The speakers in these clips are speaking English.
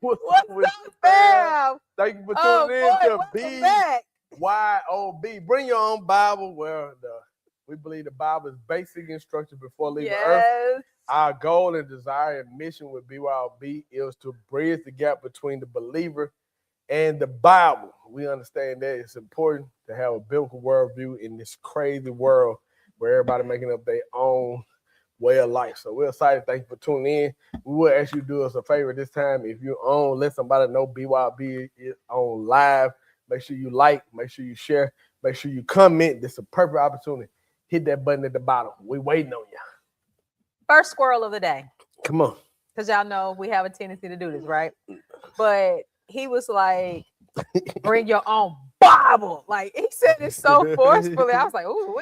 What's up, fam? Thank you for tuning in to B.Y.O.B. Bring your own Bible, where we believe the Bible is basic instruction before leaving Earth. Our goal and desire and mission with B.Y.O.B. is to bridge the gap between the believer and the Bible. We understand that it's important to have a biblical worldview in this crazy world where everybody making up their own way of life. So we're excited. Thank you for tuning in. We will ask you to do us a favor this time. If you're on, let somebody know B.Y.O.B. is on live. Make sure you like, make sure you share, make sure you comment. This is a perfect opportunity. Hit that button at the bottom. We waiting on you. First squirrel of the day. Come on. Because y'all know we have a tendency to do this, right? But he was like, bring your own Bible. Like, he said it so forcefully. I was like, ooh,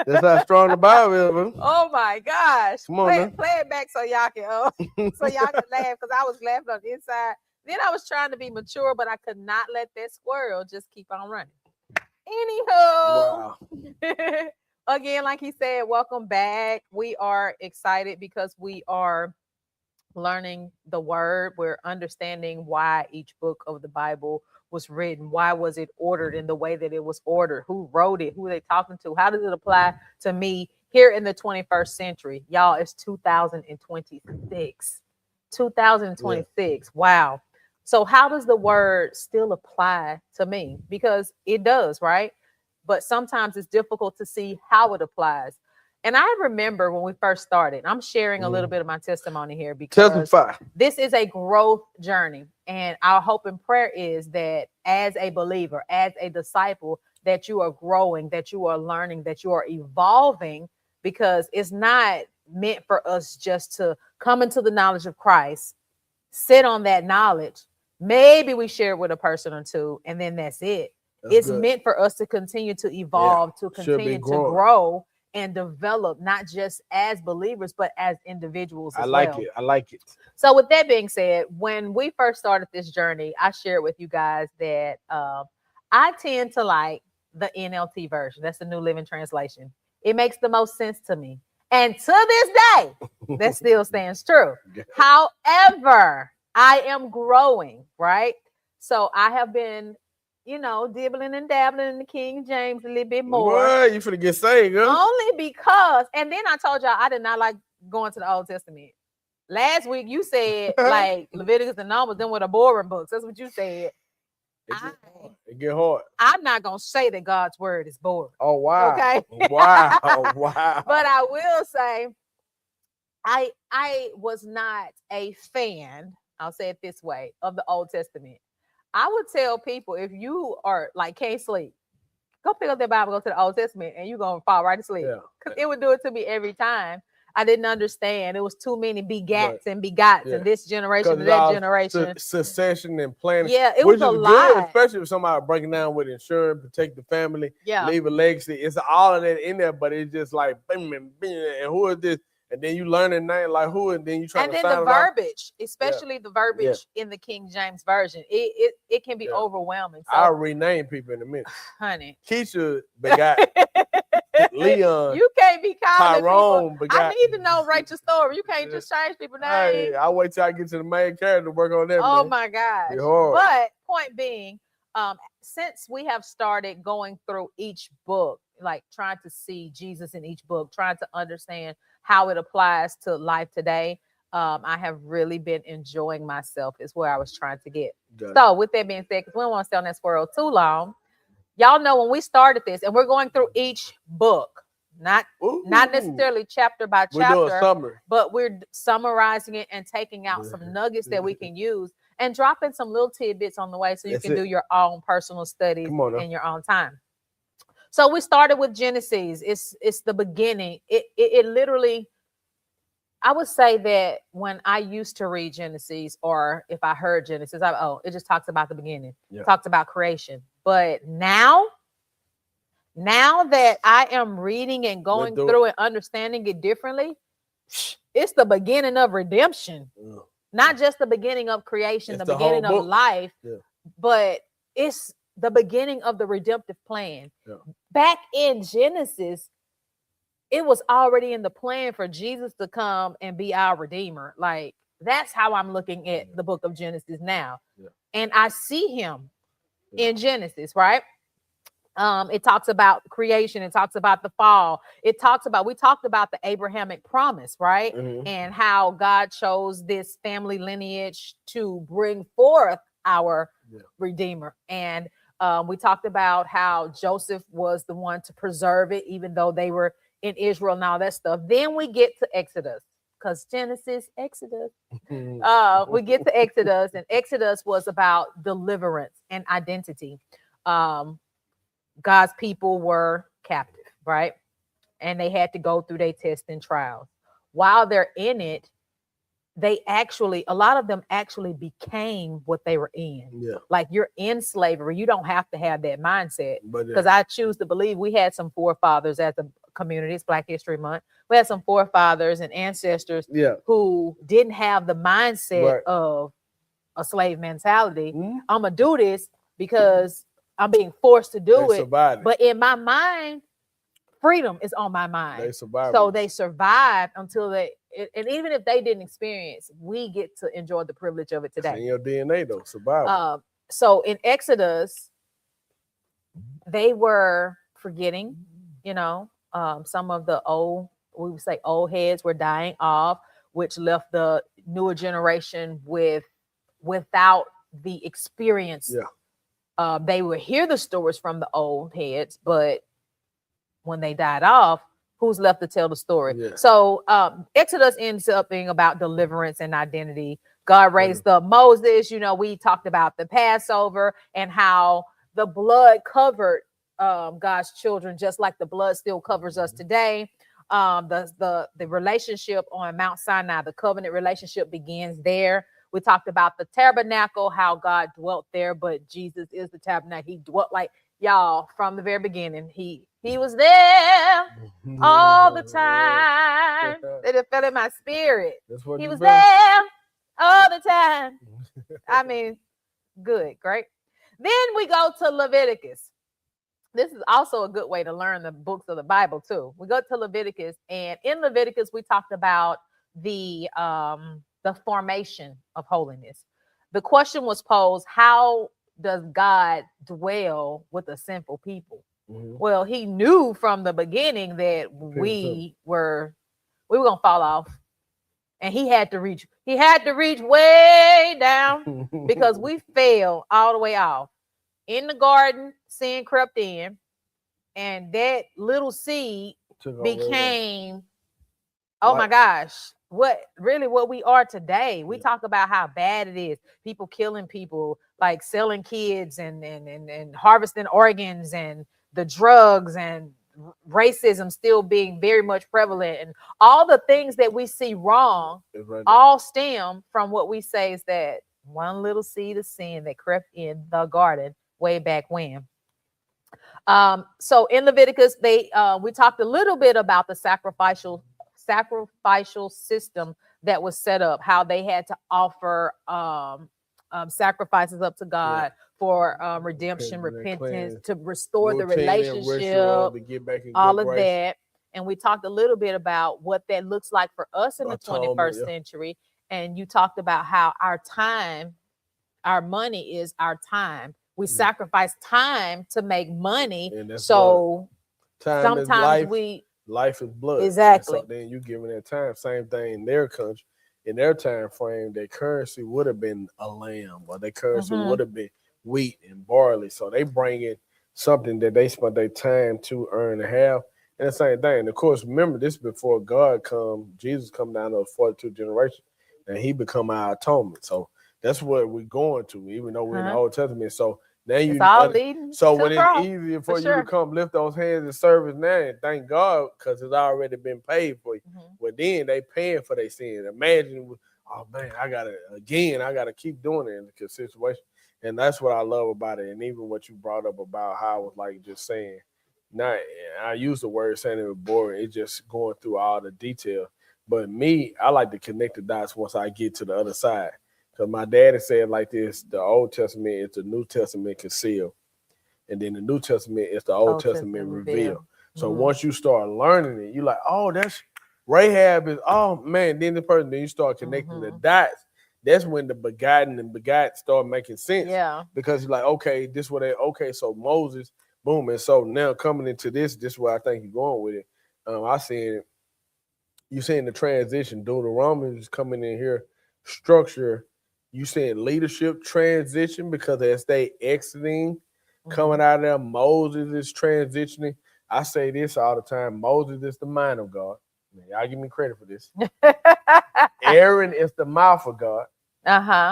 that's how strong the Bible is, man. Oh my gosh. Come on, play it back so y'all can laugh, because I was laughing on the inside. Then I was trying to be mature, but I could not let that squirrel just keep on running. Anywho, wow. Again, like he said, welcome back. We are excited because we are learning the word. We're understanding why each book of the Bible was written. Why was it ordered in the way that it was ordered? Who wrote it? Who are they talking to? How does it apply to me here in the 21st century? Y'all, it's 2026. 2026. Yeah. Wow. So how does the word still apply to me? Because it does, right? But sometimes it's difficult to see how it applies. And I remember when we first started, I'm sharing a little bit of my testimony here because this is a growth journey. And our hope and prayer is that as a believer, as a disciple, that you are growing, that you are learning, that you are evolving, because it's not meant for us just to come into the knowledge of Christ, sit on that knowledge. Maybe we share it with a person or two, and then that's it. It's meant for us to continue to evolve, to continue to grow and develop, not just as believers, but as individuals as well. I like it. So with that being said, when we first started this journey, I shared with you guys that I tend to like the NLT version. That's the New Living Translation. It makes the most sense to me. And to this day, that still stands true. However, I am growing, right? So I have been, dibbling and dabbling in the King James a little bit more. What? You finna get saved, girl? Only because, and then I told y'all I did not like going to the Old Testament. Last week you said like Leviticus and Numbers, then with the boring books. That's what you said. It get hard. I'm not gonna say that God's word is boring. Oh wow. Okay. Wow. But I will say I was not a fan, I'll say it this way, of the Old Testament. I would tell people, if you are like can't sleep, go pick up that Bible, go to the Old Testament, and you're gonna fall right to sleep. Because it would do it to me every time. I didn't understand. It was too many begats and begots and this generation and that generation. Succession and planning. Yeah, it was a lot. Good, especially if somebody breaking down with insurance, protect the family, leave a legacy. It's all of that in there, but it's just like, bing, bing, bing, and who is this? And then you learn at night, like who, and then you try to sign it. And then the verbiage, especially the verbiage in the King James Version, it can be overwhelming. So, I'll rename people in a minute. Honey. Keisha begot Leon. You can't be calling Tyrone people. I need to know Rachel's story. You can't just change people's names. Hey, I'll wait till I get to the main character to work on that. Oh my gosh. But point being, since we have started going through each book, like trying to see Jesus in each book, trying to understand how it applies to life today, I have really been enjoying myself is where I was trying to get. So with that being said, because we don't want to stay on that squirrel too long, y'all know when we started this and we're going through each book, not necessarily chapter by chapter, but we're summarizing it and taking out some nuggets that we can use and dropping some little tidbits on the way so you can do your own personal studies in your own time. So we started with Genesis. It's the beginning. It literally, I would say that when I used to read Genesis, or if I heard Genesis, it just talks about the beginning. Talks about creation. But now now that I am reading and going through and understanding it differently, it's the beginning of redemption. Not just the beginning of creation, the beginning of life, but it's the beginning of the redemptive plan. Back in Genesis, it was already in the plan for Jesus to come and be our Redeemer. Like, that's how I'm looking at the book of Genesis now. And I see him in Genesis, right? It talks about creation. It talks about the fall. We talked about the Abrahamic promise, right? And how God chose this family lineage to bring forth our Redeemer. And we talked about how Joseph was the one to preserve it, even though they were in Israel and all that stuff. Then we get to Exodus, because Genesis, Exodus. We get to Exodus, and Exodus was about deliverance and identity. God's people were captive, right? And they had to go through their tests and trials. While they're in it, a lot of them actually became what they were in. Like, you're in slavery. You don't have to have that mindset, because I choose to believe we had some forefathers as a community. It's Black History Month. We had some forefathers and ancestors who didn't have the mindset of a slave mentality. I'm going to do this because I'm being forced to do it. But in my mind, freedom is on my mind. They survived until and even if they didn't experience, we get to enjoy the privilege of it today. In your DNA, though, survival. So in Exodus, they were forgetting, some of the we would say old heads were dying off, which left the newer generation without the experience. They would hear the stories from the old heads, but when they died off, who's left to tell the story? So Exodus ends up being about deliverance and identity. God raised up Moses. We talked about the Passover and how the blood covered God's children, just like the blood still covers us today. The relationship on Mount Sinai, the covenant relationship, begins there. We talked about the tabernacle, how God dwelt there, but Jesus is the tabernacle. He dwelt, like, y'all, from the very beginning. He was there all the time. It felt in my spirit. He was there all the time. I mean, good, great. Then we go to Leviticus. This is also a good way to learn the books of the Bible too. We go to Leviticus, and in Leviticus, we talked about the formation of holiness. The question was posed: how does God dwell with a sinful people? Well, he knew from the beginning that we were gonna fall off, and he had to reach way down because we fell all the way off. In the garden, sin crept in, and that little seed became, my gosh, what we are today. We talk about how bad it is. People killing people, like selling kids and harvesting organs, and the drugs and racism still being very much prevalent, and all the things that we see wrong all stem from what we say is that one little seed of sin that crept in the garden way back when. So in Leviticus, we talked a little bit about the sacrificial system that was set up, how they had to offer sacrifices up to God for redemption, repentance, to restore the relationship, to get back in all of that. And we talked a little bit about what that looks like for us in the 21st century. And you talked about how our money is our time. We sacrifice time to make money. So sometimes life is blood. Exactly. So then you giving that time. Same thing in their country. In their time frame, their currency would have been a lamb, or their currency would have been wheat and barley. So they bring in something that they spent their time to earn and have. And the same thing. And of course, remember, this before God come, Jesus come down to a 42 generation, and he become our atonement. So that's what we're going to, even though we're in the Old Testament. So now it's all leading. So when it's easier for you to come lift those hands in service now, and thank God, because it's already been paid for you. But then they paying for their sin. Imagine, oh man, I gotta keep doing it in the situation. And that's what I love about it. And even what you brought up about how I was like just saying, Not, I use the word saying it was boring. It's just going through all the detail. But me, I like to connect the dots once I get to the other side. Because my daddy said like this, the Old Testament is the New Testament concealed. And then the New Testament is the Old Testament revealed. So once you start learning it, you're like, oh, that's Rahab is, oh man, then you start connecting the dots. That's when the begotten and begot start making sense. Yeah. Because you're like, okay, this what so Moses, boom. And so now coming into this is where I think you're going with it. I seen you saying the transition, Deuteronomy is coming in here, structure. You saying leadership transition because as they exiting, coming out of there, Moses is transitioning. I say this all the time. Moses is the mind of God. Y'all give me credit for this. Aaron is the mouth of God.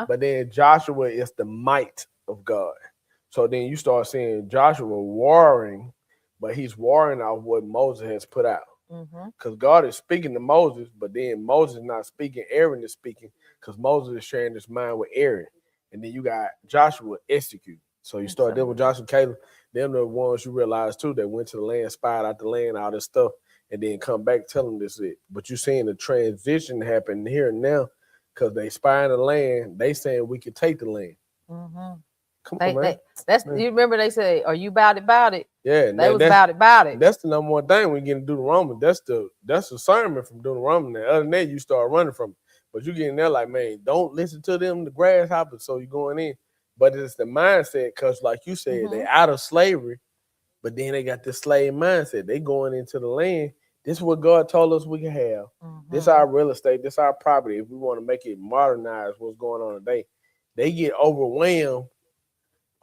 But then Joshua is the might of God. So then you start seeing Joshua warring, but he's warring out what Moses has put out. Because God is speaking to Moses, but then Moses is not speaking. Aaron is speaking because Moses is sharing his mind with Aaron. And then you got Joshua execute. So you start dealing with Joshua and Caleb. Them the ones you realize too that went to the land, spied out the land, all this stuff, and then come back telling this it. But you're seeing the transition happen here and now because they spying the land. They saying we can take the land. Come on, man. You remember they say, "Are you about it?" Yeah, they was about it. That's the number one thing we get to Deuteronomy. That's the sermon from Deuteronomy. Other than that, you start running from it. But you get in there like, man, don't listen to them, the grasshoppers. So you're going in. But it's the mindset, because like you said, they out of slavery, but then they got this slave mindset. They going into the land. This is what God told us we can have. This is our real estate. This is our property. If we want to make it modernize what's going on today, they get overwhelmed.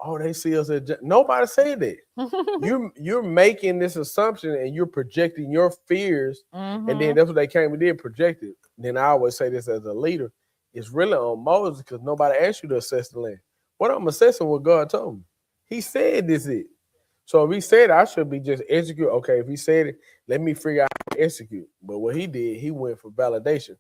Oh, they see us as nobody said that. You're making this assumption and you're projecting your fears, and then that's what they came and did, projected. Then I always say this as a leader, it's really on Moses because nobody asked you to assess the land. What I'm assessing what God told me. He said this is. So if he said it, I should be just execute. Okay, if he said it, let me figure out how to execute. But what he did, he went for validation.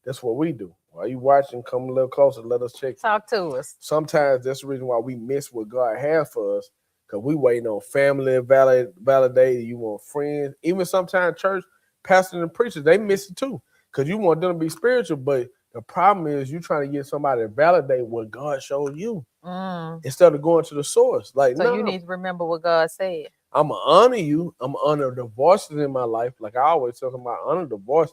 That's what we do. While you watching, come a little closer, let us check. Talk to us. Sometimes that's the reason why we miss what God has for us, because we waiting on family validated. You want friends. Even sometimes church pastors and preachers, they miss it too, because you want them to be spiritual, but the problem is you trying to get somebody to validate what God showed you instead of going to the source. Like, so you need to remember what God said. I'm going to honor you. I'm going to honor the voices in my life. Like I always talk about, honor the voice.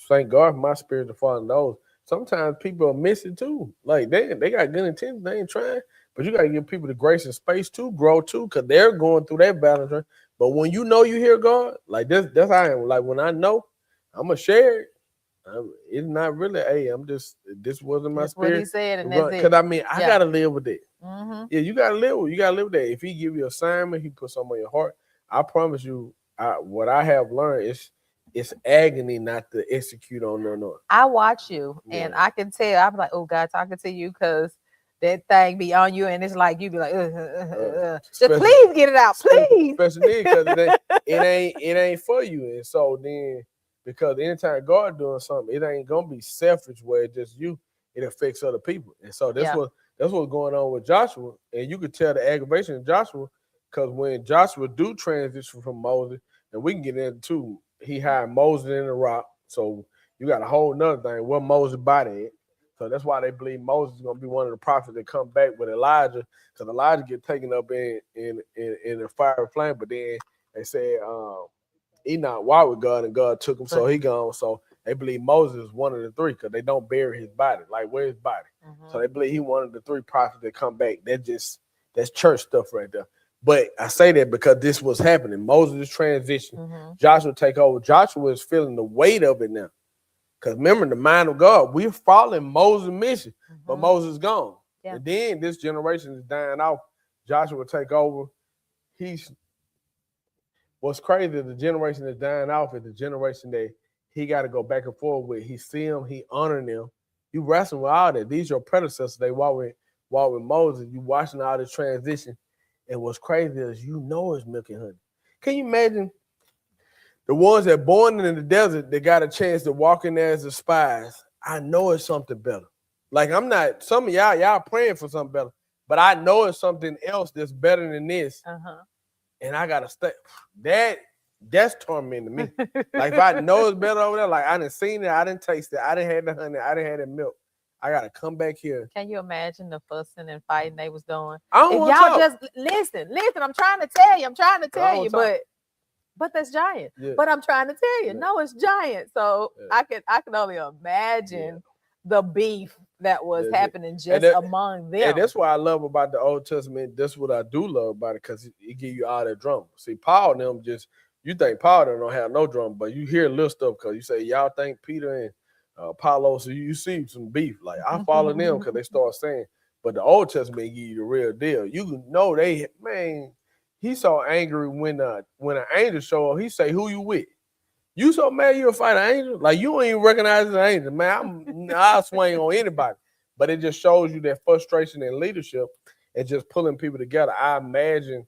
Thank God for my spirit to follow those. Sometimes people are missing too. Like they got good intentions. They ain't trying. But you got to give people the grace and space to grow too, because they're going through that balance. Right? But when you know you hear God, like that's how I am. Like when I know, I'm going to share it. It's not really, hey, I'm just, this wasn't my spirit. What he said, and that's it. Because I mean, I got to live with it. Yeah, you got to live with that. If he give you an assignment, he put something on your heart. I promise you, what I have learned is it's agony not to execute on no. I watch you, and I can tell. I'm like, oh, God, talking to you, because that thing be on you, and it's like you be like, just please get it out, please. Especially because it ain't for you, and so then. Because anytime God doing something, it ain't gonna be selfish where it's just you. It affects other people, and so that's what's going on with Joshua. And you could tell the aggravation of Joshua, because when Joshua do transition from Moses, and we can get into, he hired Moses in the rock. So you got a whole nother thing where Moses' body at. So that's why they believe Moses is gonna be one of the prophets that come back with Elijah, because Elijah get taken up in the fire flame, but then they said Enoch walked with God and God took him, so he gone. So they believe Moses is one of the three, because they don't bury his body. Like, where's his body? So they believe he one of the three prophets that come back. That's church stuff right there. But I say that because this was happening. Moses is transition. Joshua take over. Joshua is feeling the weight of it now. Because remember, the mind of God, we're following Moses' mission, but Moses is gone. Yeah. And then this generation is dying off. Joshua take over. What's crazy, the generation that's dying off is the generation that he got to go back and forth with. He see them, he honor them. You wrestling with all that. These your predecessors. They walk with Moses. You watching all this transition. And what's crazy is it's milk and honey. Can you imagine the ones that born in the desert that got a chance to walk in there as the spies? I know it's something better. Like, I'm not, some of y'all praying for something better, but I know it's something else that's better than this. and I gotta stay. That's tormenting me. Like if I know it's better over there, like I didn't seen it, I didn't taste it, I didn't have the honey, I didn't have the milk. I gotta come back here. Can you imagine the fussing and fighting they was doing? I don't if y'all talk. just listen, I'm trying to tell you, but that's giant. Yeah. But I'm trying to tell you, no, it's giant. So I can only imagine the beef that was happening just among them. And that's what I love about the Old Testament. That's what I do love about it, because it give you all that drama. See, Paul and them just, you think Paul don't have no drama, but you hear little stuff because you say, y'all think Peter and Apollos, so you see some beef. Like I follow them because they start saying, but the Old Testament give you the real deal. You know he's so angry when an angel show up, he say, who you with? You so mad you'll fight an angel? Like you don't even recognize an angel, man. I'll swing on anybody. But it just shows you that frustration in leadership and just pulling people together. I imagine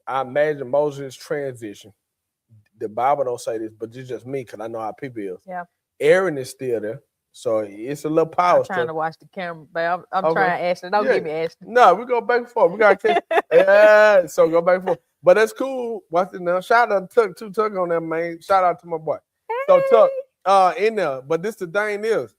Moses' transition. The Bible don't say this, but it's just me because I know how people is. Yeah. Aaron is still there. So it's a little power. I'm trying to watch the camera, but I'm trying Ashley. Don't give me Ashley. No, we go back and forth. We got to so go back and forth. But that's cool. Watch it now. Shout out to Tuck on that, man. Shout out to my boy. Hey. So Tuck in there. But this the thing is,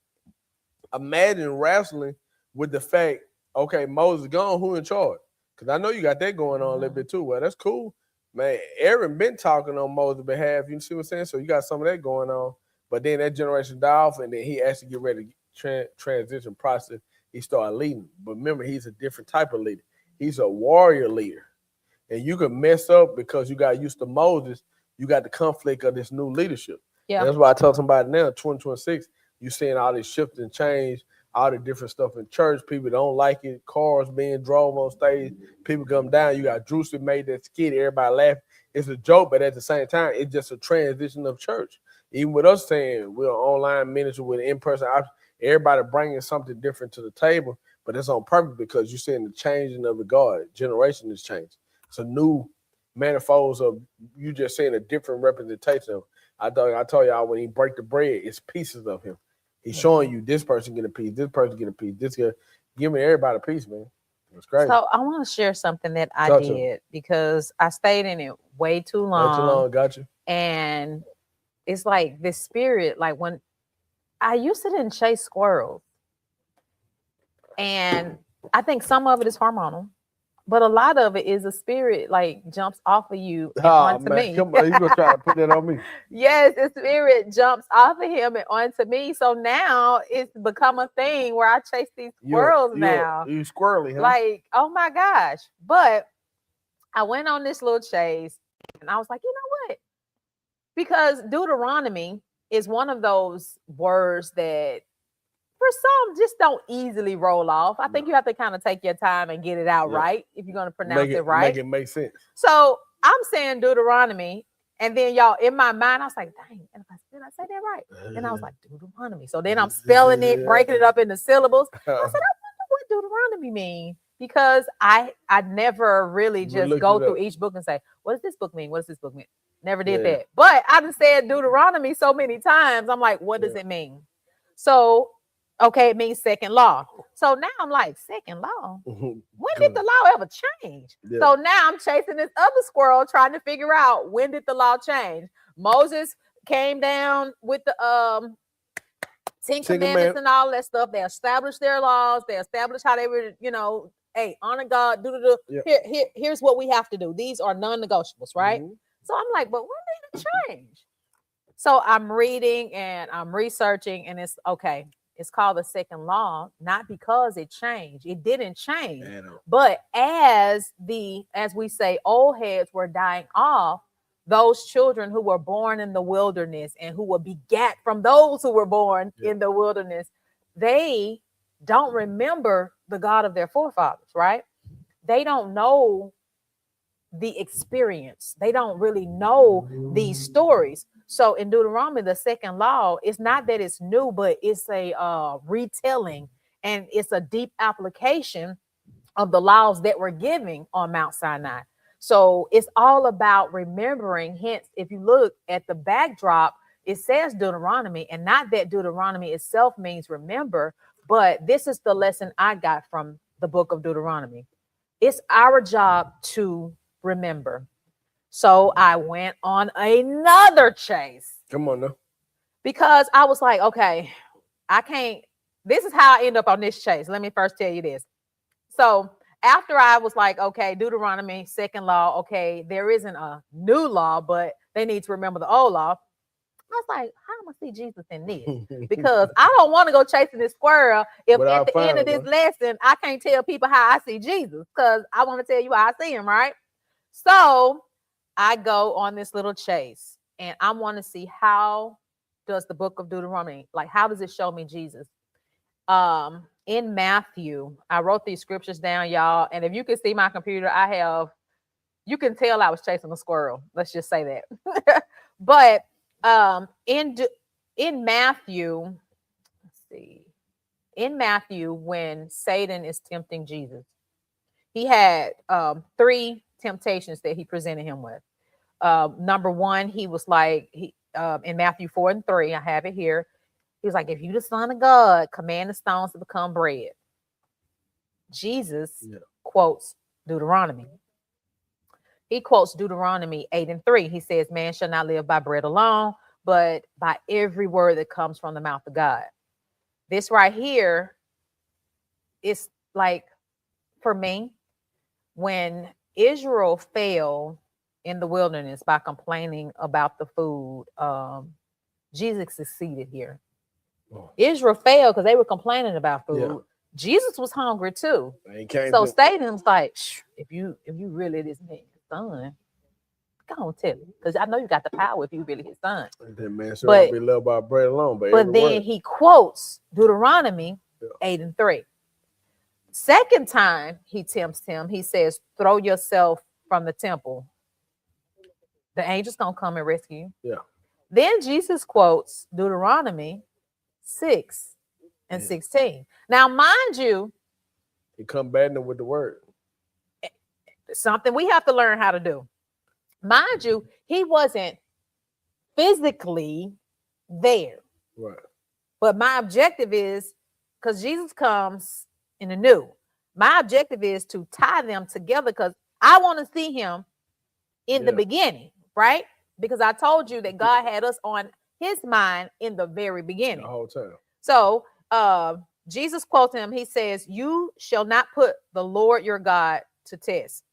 imagine wrestling with the fact, okay, Moses gone, who in charge? Because I know you got that going on a little bit too. Well, that's cool. Man, Aaron been talking on Moses' behalf. You see what I'm saying? So you got some of that going on. But then that generation died off, and then he actually get ready to transition process. He started leading. But remember, he's a different type of leader. He's a warrior leader. And you can mess up because you got used to Moses. You got the conflict of this new leadership. Yeah. And that's why I tell somebody now, 2026, you seeing all this shift and change, all the different stuff in church. People don't like it. Cars being drove on stage. People come down. You got Drewsy made that skit. Everybody laughing. It's a joke, but at the same time, it's just a transition of church. Even with us saying we're online ministry with in-person option, everybody bringing something different to the table, but it's on purpose because you're seeing the changing of the guard. Generation is changing. It's a new manifolds of you just seeing a different representation of. I told y'all when he break the bread, it's pieces of him. He's showing you this person get a piece, this person get a piece, this guy giving everybody a piece, man. It's crazy. So I want to share something that I did because I stayed in it way too long. Got you. And it's like this spirit, like when I used to didn't chase squirrels. And I think some of it is hormonal, but a lot of it is a spirit like jumps off of you and onto me. Come on, you gonna try to put that on me. Yes, the spirit jumps off of him and onto me. So now it's become a thing where I chase these squirrels now. You squirrely, huh? Like, oh my gosh. But I went on this little chase and I was like, you know what? Because Deuteronomy is one of those words that for some just don't easily roll off. I think you have to kind of take your time and get it out right if you're going to pronounce it right. Make it make sense. So I'm saying Deuteronomy, and then y'all in my mind, I was like, dang, did I say that right? And I was like, Deuteronomy. So then I'm spelling it, breaking it up into syllables. I said, I wonder what Deuteronomy means. Because I never really just go through each book and say, what does this book mean? What does this book mean? Never did that. But I just said Deuteronomy so many times. I'm like, what does it mean? So, okay, it means second law. So now I'm like, second law? When did the law ever change? So now I'm chasing this other squirrel trying to figure out when did the law change? Moses came down with the Ten Commandments and all that stuff. They established their laws. They established how they were, hey, honor God. Here's what we have to do. These are non-negotiables, right? Mm-hmm. So I'm like, but when did it change? So I'm reading and I'm researching, and it's okay. It's called the second law, not because it changed. It didn't change. But as we say, old heads were dying off, those children who were born in the wilderness and who were begat from those who were born in the wilderness, they don't remember the God of their forefathers, right? They don't know the experience. They don't really know these stories. So in Deuteronomy, the second law, it's not that it's new, but it's a retelling, and it's a deep application of the laws that we're giving on Mount Sinai. So it's all about remembering. Hence, if you look at the backdrop, it says Deuteronomy, and not that Deuteronomy itself means remember, but this is the lesson I got from the book of Deuteronomy. It's our job to remember. So I went on another chase. Come on now. Because I was like, okay, I can't. This is how I end up on this chase. Let me first tell you this. So after I was like, okay, Deuteronomy, second law, okay, there isn't a new law, but they need to remember the old law. I was like, how am I see Jesus in this? Because I don't want to go chasing this squirrel if at the end of this lesson, I can't tell people how I see Jesus, because I want to tell you how I see him, right? So I go on this little chase, and I want to see how does the book of Deuteronomy, like how does it show me Jesus? In Matthew, I wrote these scriptures down, y'all, and if you can see my computer, you can tell I was chasing a squirrel. Let's just say that. But in Matthew, let's see, in Matthew, when Satan is tempting Jesus, he had 3 temptations that he presented him with. Number one, he was like, in Matthew 4:3, I have it here. He was like, if you the Son of God, command the stones to become bread. Jesus quotes Deuteronomy. He quotes Deuteronomy 8:3. He says, man shall not live by bread alone, but by every word that comes from the mouth of God. This right here is like, for me, when Israel fell in the wilderness by complaining about the food, Jesus succeeded here. Israel failed because they were complaining about food. Yeah. Jesus was hungry too. So Satan's like, if you really this man's son, go on, tell him, because I know you got the power if you really his son. That man should not be loved by bread alone. But then he quotes Deuteronomy 8:3. Second time he tempts him, he says, throw yourself from the temple. The angel's gonna come and rescue you. Yeah. Then Jesus quotes Deuteronomy 6:16. Now, mind you, he combating with the word. Something we have to learn how to do. Mind you, he wasn't physically there. Right. But my objective is, because Jesus comes in the new, my objective is to tie them together, because I want to see him in the beginning, right? Because I told you that God had us on his mind in the very beginning. The whole time. So Jesus quotes him. He says, you shall not put the Lord your God to test.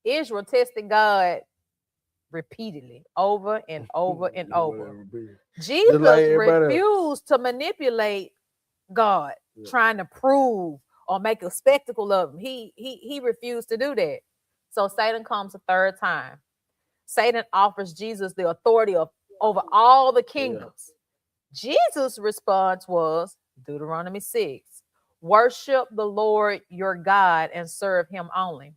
Israel tested God repeatedly, over and over and over. Jesus refused to manipulate God, trying to prove or make a spectacle of him. He refused to do that. So Satan comes a third time. Satan offers Jesus the authority over all the kingdoms. Jesus' response was Deuteronomy 6. Worship the Lord your God and serve him only.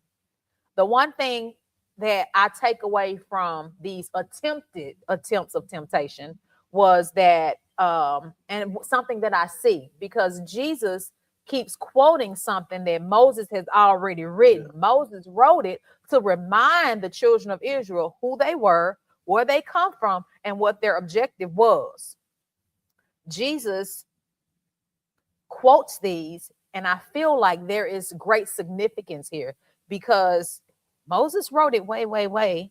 The one thing that I take away from these attempts of temptation was that, and something that I see, because Jesus keeps quoting something that Moses has already written. Yeah. Moses wrote it to remind the children of Israel who they were, where they come from, and what their objective was. Jesus quotes these, and I feel like there is great significance here, because Moses wrote it way when.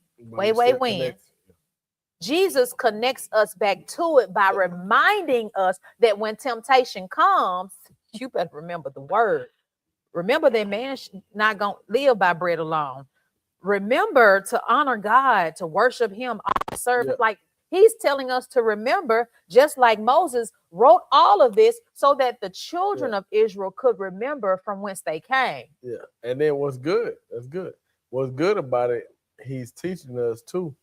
Jesus connects us back to it by reminding us that when temptation comes, you better remember the word. Remember that man not going to live by bread alone. Remember to honor God, to worship him, serve. Yeah. Like he's telling us to remember, just like Moses wrote all of this so that the children of Israel could remember from whence they came. Yeah. And then what's good? That's good. What's good about it, he's teaching us too.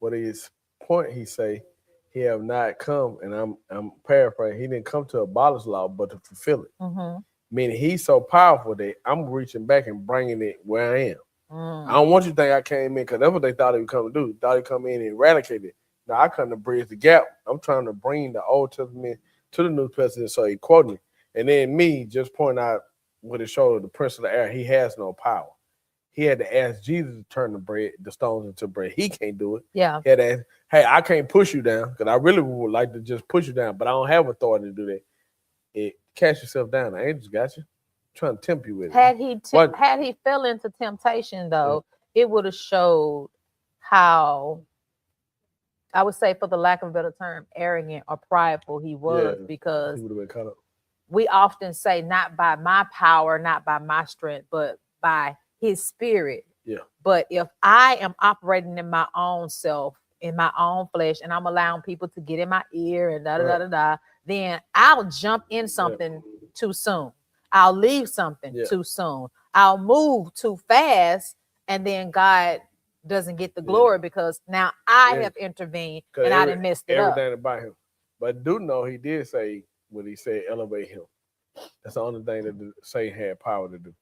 What his point, he say, he have not come, and I'm paraphrasing, he didn't come to abolish law, but to fulfill it. Mm-hmm. Meaning he's so powerful that I'm reaching back and bringing it where I am. I don't want you to think I came in because that's what they thought he would come to do. Thought he'd come in and eradicate it. Now I come to bridge the gap. I'm trying to bring the Old Testament to the New Testament, so he quoted me. And then me just point out with his shoulder, the prince of the air, he has no power. He had to ask Jesus to turn the stones into bread. He can't do it. Yeah. He had to ask, hey, I can't push you down because I really would like to just push you down, but I don't have authority to do that. Cast yourself down. The angels got you. I'm trying to tempt you with it. Had he fell into temptation, though, it would have showed how, I would say, for the lack of a better term, arrogant or prideful he was, because he would have been caught up. We often say, not by my power, not by my strength, but by his spirit. Yeah. But if I am operating in my own self, in my own flesh, and I'm allowing people to get in my ear and then I'll jump in something too soon. I'll leave something too soon. I'll move too fast, and then God doesn't get the glory because now I have intervened and I done messed it up. Everything about him. But do know he did say, when he said elevate him. That's the only thing that Satan had power to do.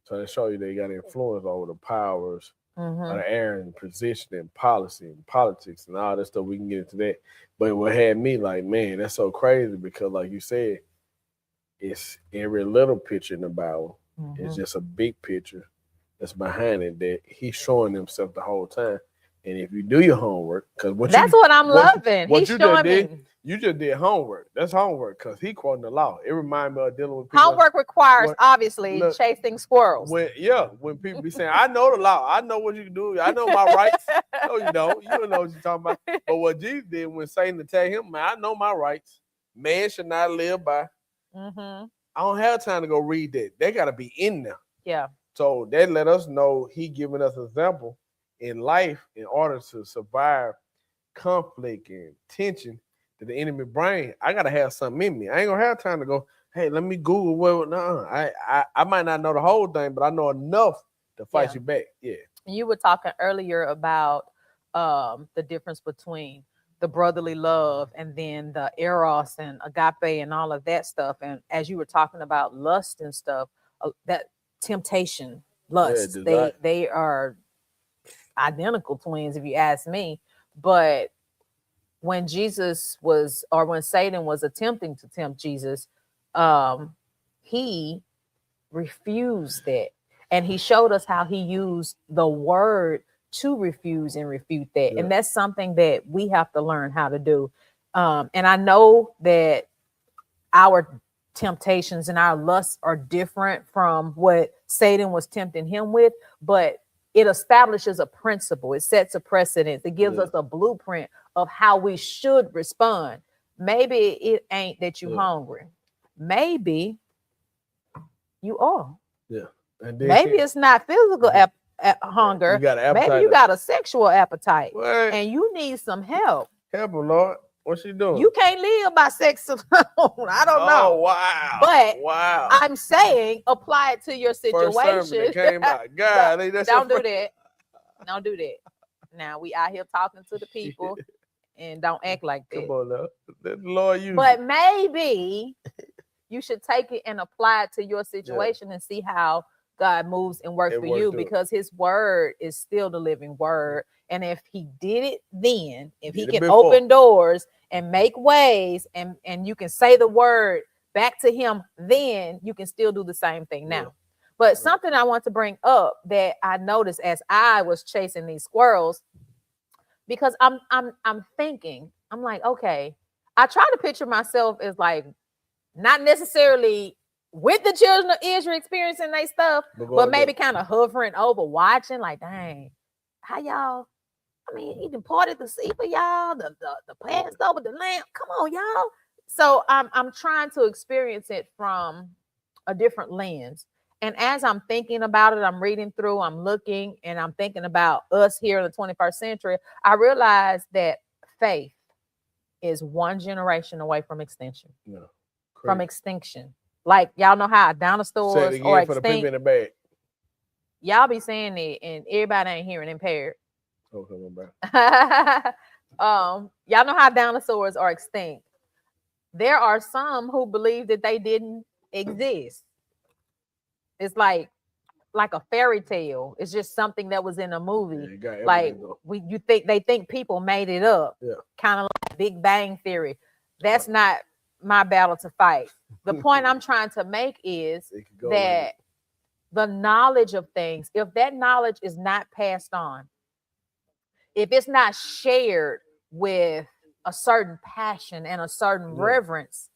So they show you they got influence over the powers of the air and position and policy and politics and all that stuff. We can get into that. But what had me like, man, that's so crazy because, like you said, it's every little picture in the Bible. It's just a big picture that's behind it that he's showing himself the whole time. And if you do your homework, because that's what I'm loving. He's showing me. You just did homework. That's homework because he quoting the law. It reminds me of dealing with people. Homework requires, obviously, chasing squirrels. When people be saying, I know the law. I know what you can do. I know my rights. No, you don't. You don't know what you're talking about. But what Jesus did when Satan attacked him, man, I know my rights. Man should not live by. I don't have time to go read that. They got to be in there. Yeah. So that let us know he giving us an example in life in order to survive conflict and tension that the enemy bring. I gotta have something in me. I ain't gonna have time to go, hey, let me Google what. No, I might not know the whole thing, but I know enough to fight you back. Yeah. You were talking earlier about the difference between the brotherly love and then the eros and agape and all of that stuff. And as you were talking about lust and stuff, that temptation, lust, they are identical twins, if you ask me. But when Jesus was, or when Satan was attempting to tempt Jesus, he refused that. And he showed us how he used the word to refuse and refute that. Yeah. And that's something that we have to learn how to do. And I know that our temptations and our lusts are different from what Satan was tempting him with, but it establishes a principle. It sets a precedent. It gives us a blueprint of how we should respond. Maybe it ain't that you're hungry. Maybe you are. Yeah. And maybe it's not physical hunger. Maybe you got a sexual appetite. What? And you need some help. Help him, Lord. What's she doing? You can't live by sex alone. I don't know. Oh, wow. But I'm saying apply it to your situation. Came out. God, don't do that. Don't do that. Now we out here talking to the people and don't act like that. Come on now. Let the Lord use But maybe you should take it and apply it to your situation and see how God moves and works for you, because his word is still the living word. And if he did it then, if he can open doors and make ways and you can say the word back to him, then you can still do the same thing now. But something I want to bring up that I noticed as I was chasing these squirrels, because I'm thinking, I'm like, okay, I try to picture myself as like not necessarily with the children of Israel experiencing their stuff, but maybe kind of hovering over, watching, like, dang, how y'all? I mean, he departed the sea for y'all, the passed over the lamb. Come on, y'all. So I'm trying to experience it from a different lens. And as I'm thinking about it, I'm reading through, I'm looking, and I'm thinking about us here in the 21st century. I realized that faith is one generation away from extinction. No, from extinction. Like, y'all know how dinosaurs are extinct. For the people in the bag. Y'all be saying it, and everybody ain't hearing impaired. Okay, y'all know how dinosaurs are extinct. There are some who believe that they didn't exist. It's like a fairy tale. It's just something that was in a movie. Like they think people made it up. Yeah. Kind of like Big Bang Theory. That's not my battle to fight. The point I'm trying to make is that the knowledge of things, if that knowledge is not passed on, if it's not shared with a certain passion and a certain reverence,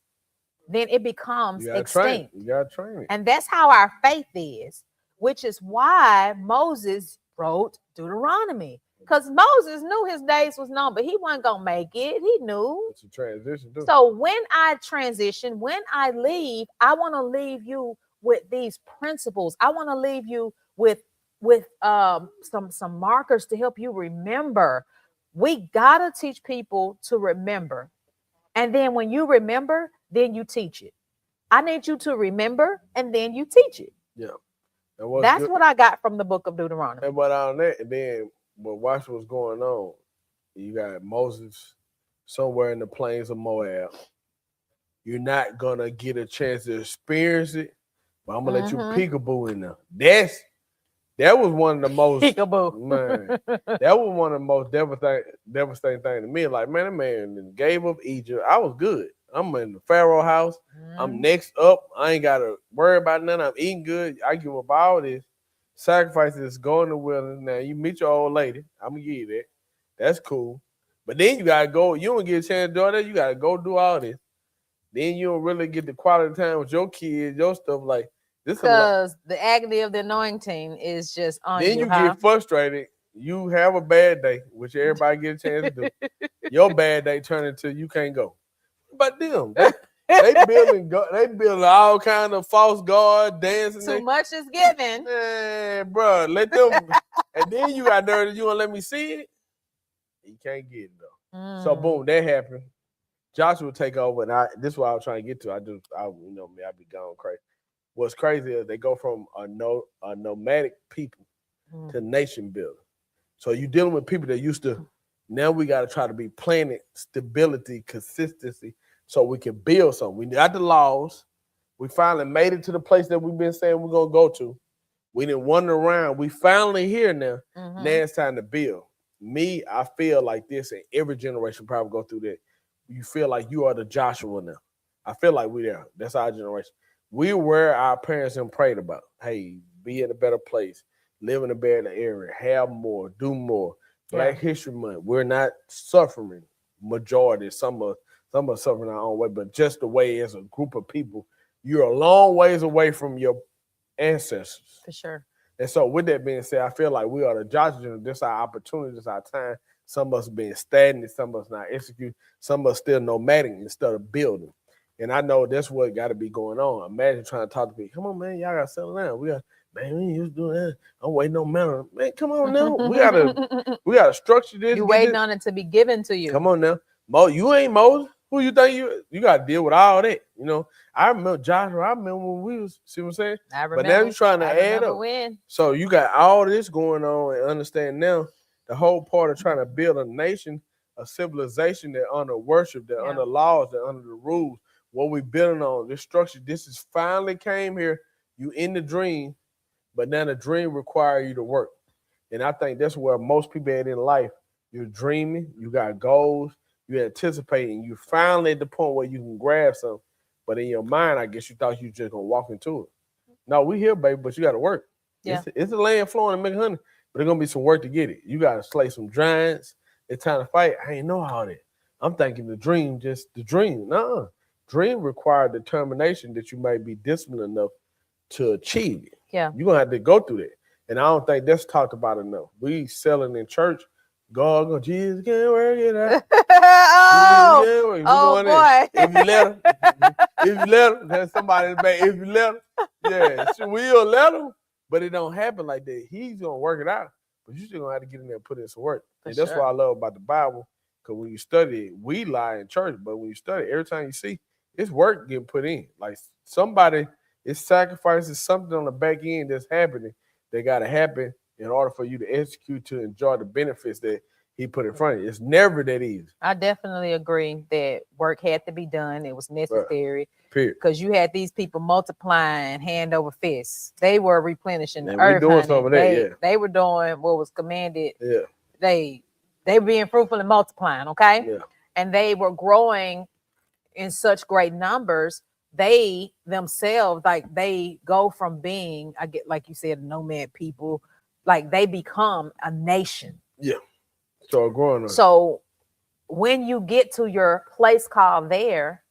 then it becomes extinct. You gotta train it. And that's how our faith is, which is why Moses wrote Deuteronomy, Because Moses knew his days was numbered. He wasn't gonna make it. He knew. It's a transition too. So when I transition, when I leave, I want to leave you with these principles. I want to leave you with some markers to help you remember. We gotta teach people to remember. And then when you remember, then you teach it. I need you to remember and then you teach it. Yeah. That's what I got from the book of Deuteronomy. And but on that, and then watch what's going on. You got Moses somewhere in the plains of Moab. You're not gonna get a chance to experience it, but I'm gonna let you peekaboo in there. That was one of the most peekaboo. Man. That was one of the most devastating things to me. Like, man, that man gave up Egypt. I was good. I'm in the Pharaoh house. I'm next up. I ain't gotta worry about nothing. I'm eating good. I give up all this. Sacrifices, go in the wilderness. Now you meet your old lady. I'm gonna give you that. That's cool. But then you gotta go. You don't get a chance to do that. You gotta go do all this. Then you don't really get the quality time with your kids, your stuff like this. Because the agony of the anointing is just on then you get frustrated. You have a bad day, which everybody get a chance to do. Your bad day turn into you can't go. But them, they building all kind of false god dancing. Too much is given. Man, bro, let them. And then you got dirty. You want to let me see it? You can't get it though. So boom, that happened. Joshua take over, and this is what I was trying to get to. I be going crazy. What's crazy is they go from a nomadic people to nation building. So you're dealing with people that used to. Now we got to try to be planted stability, consistency, so we can build something. We got the laws. We finally made it to the place that we've been saying we're gonna go to. We didn't wander around. We finally here now. Now it's time to build. Me, I feel like this, and every generation probably go through that. You feel like you are the Joshua now. I feel like we there. That's our generation. We were our parents and prayed about. Hey, be in a better place, live in a better area, have more, do more. Black History Month. We're not suffering. Majority. Some are suffering our own way, but just the way as a group of people, you're a long ways away from your ancestors. For sure. And so with that being said, I feel like we are the Joshua. This is our opportunity, this is our time. Some of us being stagnant, some of us not executing, some of us still nomadic instead of building. And I know that's what got to be going on. Imagine trying to talk to people. Come on, man, y'all got to settle down. We ain't used to doing that. I'm waiting on manner. Man, come on now. We gotta structure this. You waiting on it to be given to you. Come on now. You ain't Moses. Who you think you gotta deal with all that? You know, I remember Joshua, I remember when we was, see what I'm saying? I remember, but now you're trying to add up. When. So you got all this going on and understand now the whole part of trying to build a nation, a civilization that under worship, that under laws, that under the rules, what we building on, this structure, this is finally came here. You in the dream, but now the dream requires you to work. And I think that's where most people at in life. You're dreaming, you got goals, you're anticipating, you finally at the point where you can grab something. But in your mind, I guess you thought you just gonna walk into it. No, we here, baby, but you gotta work. Yeah. It's a land flowing and make honey, but there's gonna be some work to get it. You gotta slay some giants. It's time to fight. I ain't know all that. I'm thinking the dream, just the dream. Nuh-uh. Dream require determination that you might be disciplined enough to achieve it. Yeah. You're gonna have to go through that. And I don't think that's talked about enough. We selling in church. God, Jesus can't work it out. Boy. If you let him, there's somebody in the back. If you let him, we'll let him. But it don't happen like that. He's gonna work it out. But you're still gonna have to get in there and put in some work. And that's what I love about the Bible. Because when you study it, we lie in church, but when you study it, every time you see, it's work getting put in. Like somebody is sacrificing something on the back end that's happening. That got to happen in order for you to execute, to enjoy the benefits that he put in front of you. It's never that easy. I definitely agree that work had to be done. It was necessary. Period. Because you had these people multiplying hand over fist. They were replenishing the earth. Doing some of that, they were doing what was commanded. Yeah. They were being fruitful and multiplying, okay? Yeah. And they were growing in such great numbers. They themselves, like they go from being, I get like you said, nomad people, like they become a nation. Yeah. So growing up. So when you get to your place called there,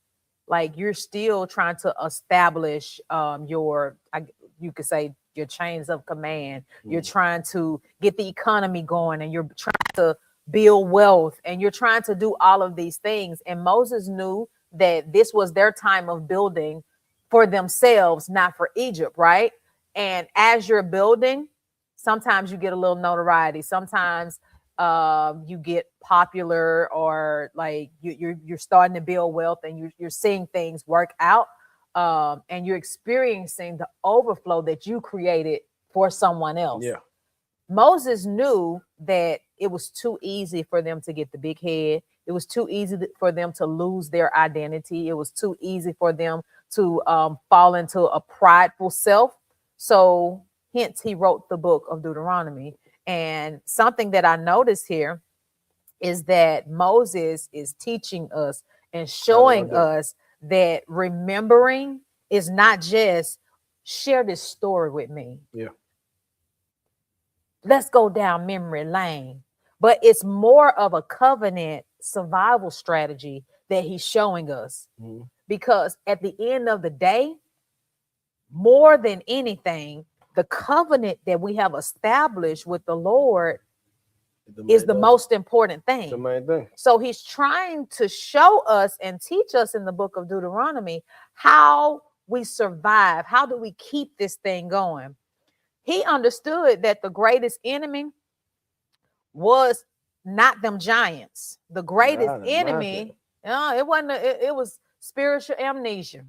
like you're still trying to establish you could say your chains of command. You're trying to get the economy going, and you're trying to build wealth, and you're trying to do all of these things. And Moses knew that this was their time of building for themselves, not for Egypt, right? And as you're building, sometimes you get a little notoriety. Sometimes you get popular, or like you're starting to build wealth, and you're seeing things work out, and you're experiencing the overflow that you created for someone else. Yeah. Moses knew that it was too easy for them to get the big head. It was too easy for them to lose their identity. It was too easy for them to fall into a prideful self. So hence he wrote the book of Deuteronomy. And something that I noticed here is that Moses is teaching us and showing us that remembering is not just share this story with me. Yeah. Let's go down memory lane. But it's more of a covenant survival strategy that he's showing us. Because at the end of the day, more than anything, the covenant that we have established with the Lord is the most important thing. The main thing. So he's trying to show us and teach us in the book of Deuteronomy how we survive. How do we keep this thing going? He understood that the greatest enemy was not them giants. The greatest enemy, it wasn't. It was spiritual amnesia,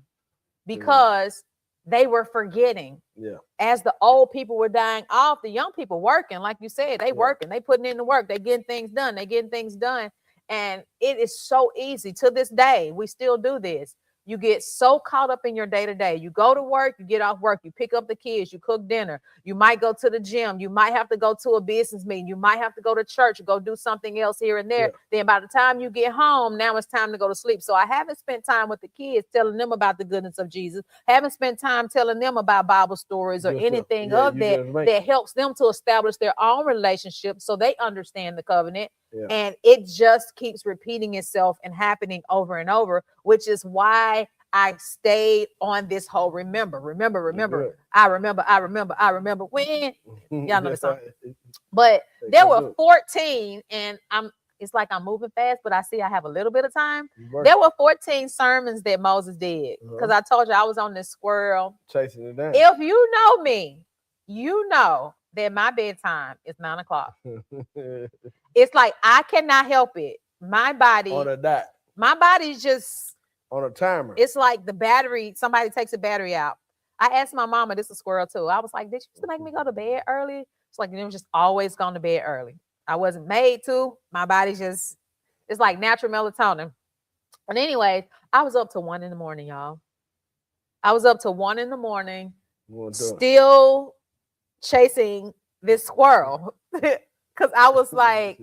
because they were forgetting. Yeah. As the old people were dying off, the young people working, like you said, they working, they putting in the work, they getting things done, and it is so easy. To this day, we still do this. You get so caught up in your day-to-day. You go to work, you get off work, you pick up the kids, you cook dinner. You might go to the gym. You might have to go to a business meeting. You might have to go to church, go do something else here and there. Then by the time you get home, now it's time to go to sleep. So I haven't spent time with the kids telling them about the goodness of Jesus. Haven't spent time telling them about Bible stories or anything that helps them to establish their own relationship so they understand the covenant. And it just keeps repeating itself and happening over and over, which is why I stayed on this whole remember. I remember when. Y'all know the song. But there were 14, and it's like I'm moving fast, but I see I have a little bit of time. There were 14 sermons that Moses did, because I told you I was on this squirrel chasing it down. If you know me, you know that my bedtime is 9 o'clock. It's like I cannot help it. My body on a dot. My body's just on a timer. It's like the battery, somebody takes a battery out. I asked my mama, this is a squirrel too. I was like, did you used to make me go to bed early? It's like, you know, just always gone to bed early. I wasn't made to. My body's just, it's like natural melatonin. But anyway, I was up to 1 a.m, y'all. I was up to 1 a.m, still chasing this squirrel. Because I was like,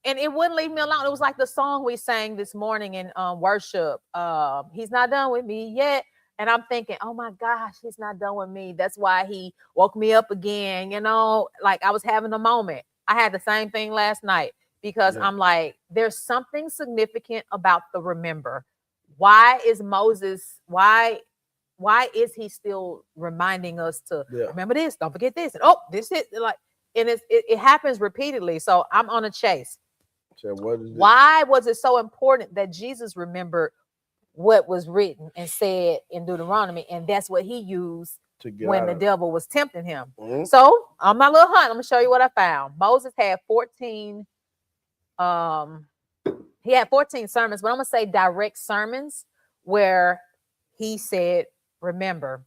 and it wouldn't leave me alone. It was like the song we sang this morning in worship. He's not done with me yet. And I'm thinking, oh my gosh, he's not done with me. That's why he woke me up again. You know, like I was having a moment. I had the same thing last night because I'm like, there's something significant about the remember. Why is Moses, why is he still reminding us to remember this? Don't forget this. And this is like, and it happens repeatedly. So I'm on a chase. So why was it so important that Jesus remembered what was written and said in Deuteronomy? And that's what he used when the devil was tempting him. Mm-hmm. So on my little hunt, I'm gonna show you what I found. Moses had 14. He had 14 sermons, but I'm gonna say direct sermons where he said, "Remember."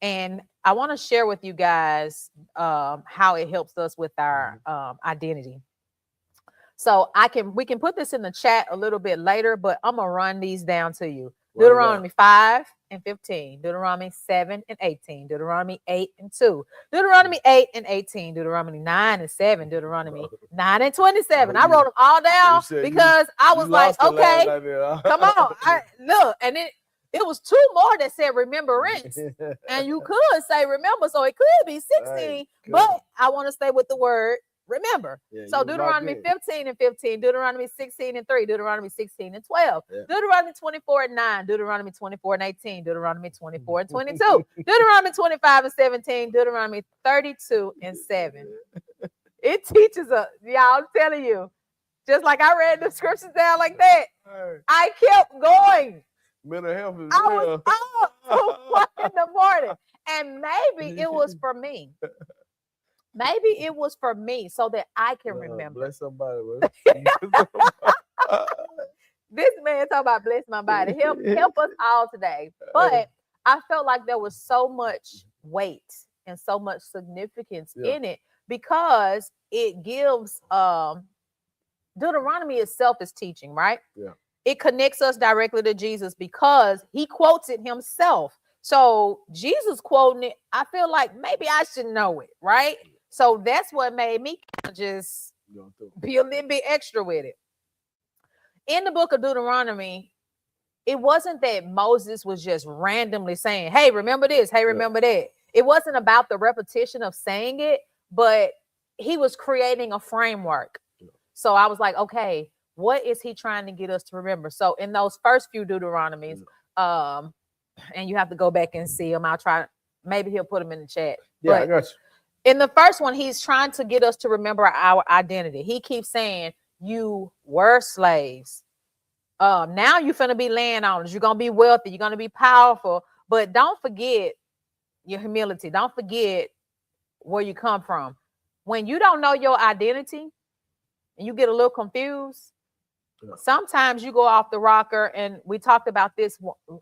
And I want to share with you guys how it helps us with our identity. So we can put this in the chat a little bit later, but I'm gonna run these down to you. Deuteronomy 5 and 15, Deuteronomy 7 and 18, Deuteronomy 8 and 2, Deuteronomy 8 and 18, Deuteronomy 9 and 7, Deuteronomy 9 and 27. I wrote them all down because I was like, okay, come on, look, and it was 2 more that said remembrance, and you could say remember, so it could be 16, but I want to stay with the word remember. So Deuteronomy 15:15, Deuteronomy 16:3, Deuteronomy 16:12, Deuteronomy 24:9, Deuteronomy 24:18, Deuteronomy 24:22, Deuteronomy 25:17, Deuteronomy 32:7. It teaches us, y'all, I'm telling you, just like I read the scriptures down like that, I kept going. Mental health is I was up till 1 in the morning. And maybe it was for me. Maybe it was for me so that I can remember. Bless somebody. This man talking about bless my body. Help us all today. But I felt like there was so much weight and so much significance in it because it gives Deuteronomy itself is teaching, right? Yeah. It connects us directly to Jesus because he quotes it himself. So Jesus quoting it, I feel like maybe I should know it, right? So that's what made me just be a little bit extra with it. In the book of Deuteronomy, it wasn't that Moses was just randomly saying, hey, remember this, hey, remember that. It wasn't about the repetition of saying it, but he was creating a framework. So I was like, okay, what is he trying to get us to remember? So in those first few Deuteronomies, and you have to go back and see them. I'll try, maybe he'll put them in the chat. Yeah, I got you. In the first one, he's trying to get us to remember our identity. He keeps saying, you were slaves. Now you're going to be landowners. You're going to be wealthy. You're going to be powerful. But don't forget your humility. Don't forget where you come from. When you don't know your identity and you get a little confused, sometimes you go off the rocker, and we talked about this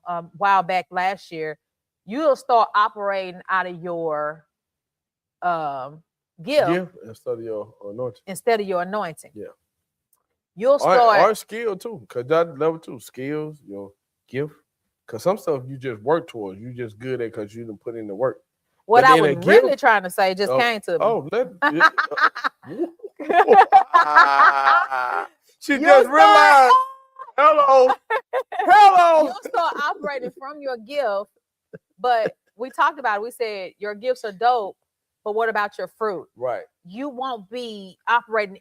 a while back last year. You'll start operating out of your gift instead of your anointing. Yeah, you'll start or skill too, because that's level 2 skills, your gift. Because some stuff you just work towards, you just good at because you didn't put in the work. What I was really trying to say just came to me. She just realized, hello. You'll start operating from your gift, but we talked about it. We said your gifts are dope, but what about your fruit? Right. You won't be operating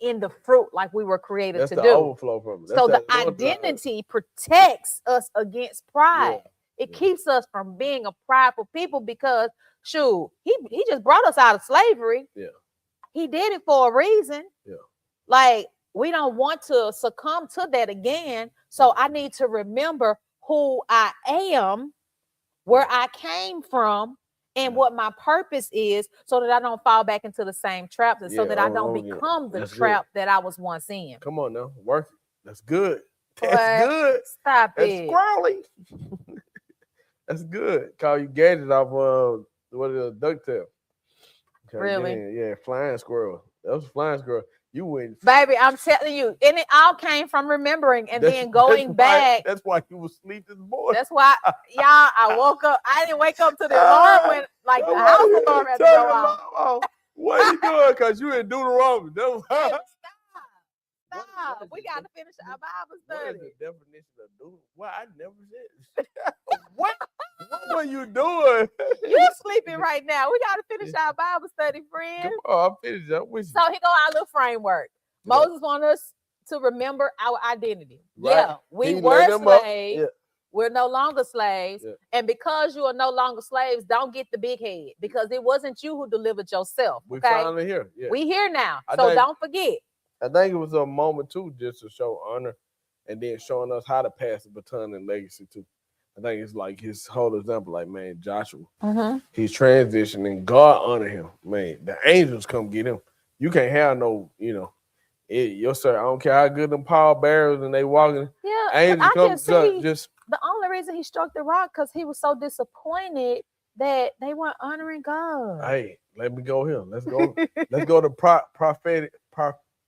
in the fruit like we were created to do. Overflow from it. So the identity protects us against pride. It keeps us from being a prideful people because, shoot, he just brought us out of slavery. Yeah. He did it for a reason. Yeah. Like, we don't want to succumb to that again. So I need to remember who I am, where I came from, and what my purpose is, so that I don't fall back into the same traps, and so that I don't become the trap that I was once in. Come on now, work it. That's good. That's good. Stop That's it. squirrely. That's good. Call you gadget off what is a ducktail. Really? Yeah, flying squirrel. That was a flying squirrel. You went, baby. I'm telling you, and it all came from remembering and then going back. That's why you was asleep this morning. That's why, y'all. I woke up. I didn't wake up to the alarm when, like, the house alarm had to go off. What are you doing? Because you in Deuteronomy. Stop. We got to finish our Bible study. What is the definition of doing? Well, I never said. What were you doing? You're sleeping right now. We got to finish our Bible study, friend. Oh, I'm finished up with you. So here go our little framework. Moses wants us to remember our identity. Right. Yeah, we were slaves. Yeah. We're no longer slaves. Yeah. And because you are no longer slaves, don't get the big head, because it wasn't you who delivered yourself. We finally here. Yeah. We here now. So don't forget. I think it was a moment too, just to show honor, and then showing us how to pass the baton and legacy too. I think it's like his whole example, like, man, Joshua, he's transitioning. God honor him, man. The angels come get him. You can't have no, your sir. I don't care how good them pallbearers and they walking. Yeah, angels come just. The only reason he struck the rock because he was so disappointed that they weren't honoring God. Hey, let me go here. Let's go. Let's go to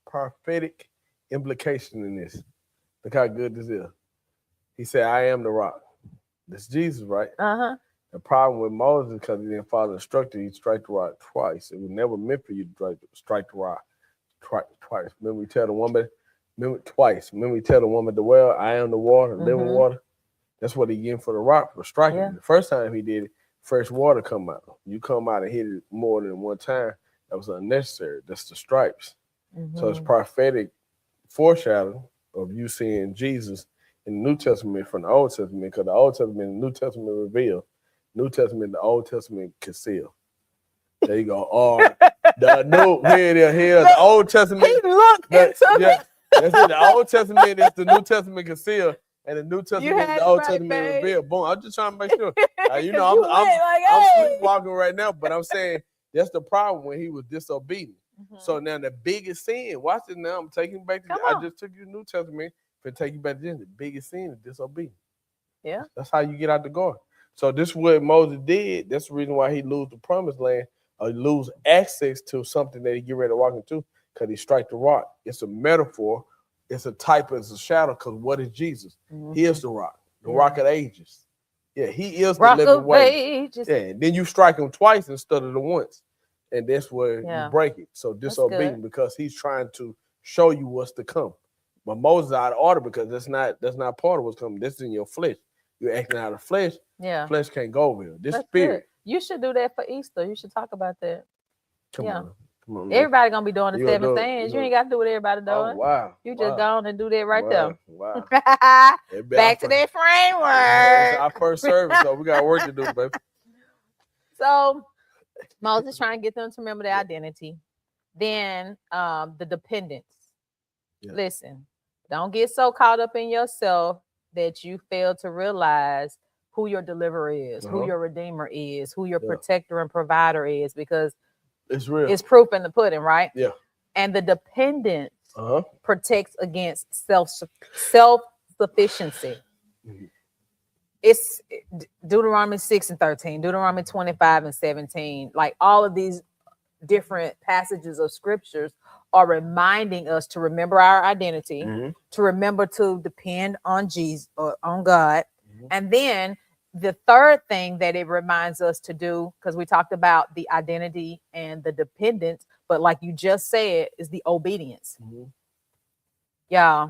prophetic implication in this. Look how good this is. He said, I am the rock. That's Jesus, right? Uh-huh. The problem with Moses, because he didn't follow the instruction, he struck the rock twice. It was never meant for you to strike the rock twice. Remember we tell the woman, twice. Remember we tell the woman at the well, I am the water, living water. That's what he getting for the rock, for striking. Yeah. The first time he did it, fresh water come out. You come out and hit it more than one time, That was unnecessary. That's the stripes. Mm-hmm. So it's prophetic foreshadowing of you seeing Jesus in the New Testament from the Old Testament, because the Old Testament and the New Testament reveal. New Testament, the Old Testament conceal. There you go. Or the new here the Old Testament. He looked into it. That's it. The Old Testament is the New Testament concealed, and the New Testament is the Old Testament revealed. Boom. I'm just trying to make sure. I'm sleepwalking right now, but I'm saying that's the problem when he was disobedient. Mm-hmm. So now the biggest sin, watch it now. I'm taking you back to I just took you to the New Testament to take you back to this. The biggest sin is disobedience. Yeah. That's how you get out the garden. So this is what Moses did. That's the reason why he lose the promised land or lose access to something that he get ready to walk into, because he strike the rock. It's a metaphor. It's a type, it's a shadow, because what is Jesus? Mm-hmm. He is the rock, the rock of ages. Yeah, he is the living way. Yeah, and then you strike him twice instead of the once. And that's where you break it. So disobedient, because he's trying to show you what's to come. But Moses is out of order, because that's not part of what's coming. This is in your flesh. You're acting out of flesh. Yeah. Flesh can't go over. This that's spirit. Good. You should do that for Easter. You should talk about that. Come on. Everybody gonna be doing the 7 things. You ain't got to do what everybody doing. Oh, wow. You just go on and do that right there. Wow. Back to that framework. It's our first service, so we got work to do, baby. So Moses trying to get them to remember their identity. Then the dependence. Yeah. Listen, don't get so caught up in yourself that you fail to realize who your deliverer is, who your redeemer is, who your protector and provider is, because it's real. It's proof in the pudding, right? Yeah. And the dependence protects against self-sufficiency. Mm-hmm. It's Deuteronomy 6 and 13, Deuteronomy 25 and 17. Like all of these different passages of scriptures are reminding us to remember our identity, to remember to depend on Jesus or on God. Mm-hmm. And then the third thing that it reminds us to do, because we talked about the identity and the dependence, but like you just said, is the obedience. Mm-hmm. Yeah.